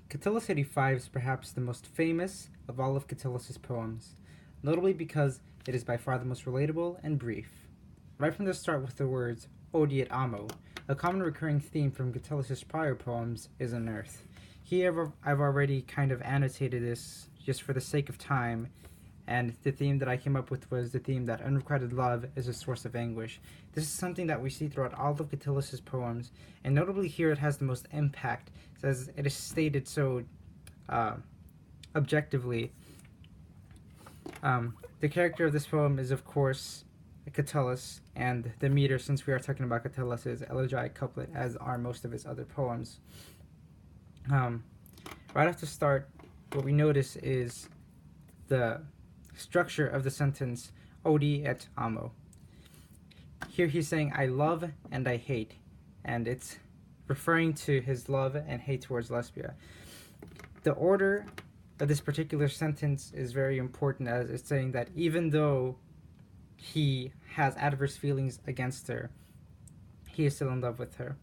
Catullus 85 is perhaps the most famous of all of Catullus's poems, notably because it is by far the most relatable and brief. Right from the start with the words Odi et amo, a common recurring theme from Catullus's prior poems is unearthed. Here I've already kind of annotated this just for the sake of time, and the theme that I came up with was the theme that unrequited love is a source of anguish. This is something that we see throughout all of Catullus's poems, and notably here it has the most impact, as it is stated so objectively. The character of this poem is, of course, Catullus, and the meter, since we are talking about Catullus, is elegiac couplet, as are most of his other poems. Right off the start, what we notice is the structure of the sentence Odi et amo. Here he's saying I love and I hate, and it's referring to his love and hate towards Lesbia. The order of this particular sentence is very important, as it's saying that even though he has adverse feelings against her, he is still in love with her.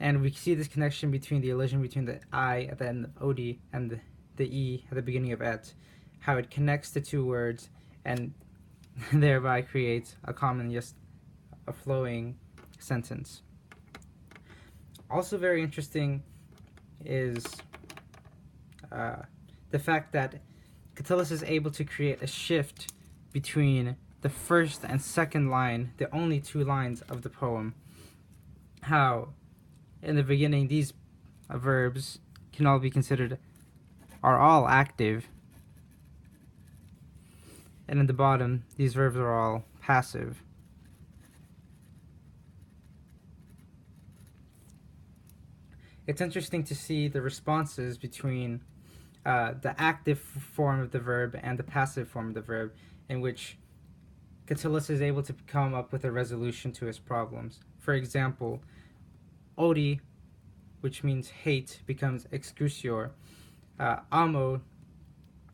And we see this connection between the elision between the I at the end of Odi and the E at the beginning of et, how it connects the two words and thereby creates a common, just a flowing sentence. Also very interesting is the fact that Catullus is able to create a shift between the first and second line, the only two lines of the poem. How in the beginning these verbs can all be considered, are all active, and in the bottom these verbs are all passive. It's interesting to see the responses between the active form of the verb and the passive form of the verb, in which Catullus is able to come up with a resolution to his problems. For example, Odi, which means hate, becomes excrucior. Amo,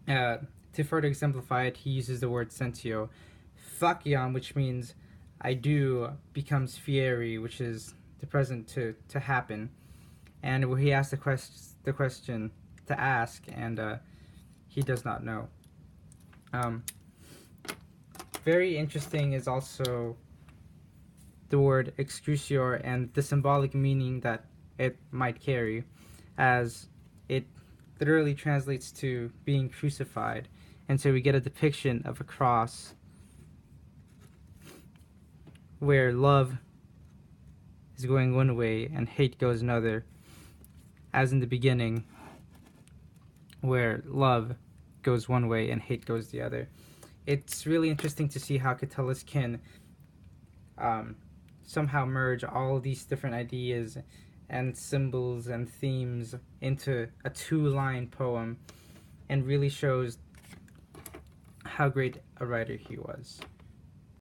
to further exemplify it, he uses the word sentio. Faciam, which means I do, becomes fieri, which is the present to happen. And where he asks the question to ask, and he does not know. Very interesting is also the word excrucior and the symbolic meaning that it might carry, as it literally translates to being crucified. And so we get a depiction of a cross where love is going one way and hate goes another, as in the beginning where love goes one way and hate goes the other. It's really interesting to see how Catullus can somehow merge all these different ideas and symbols and themes into a two-line poem, and really shows how great a writer he was.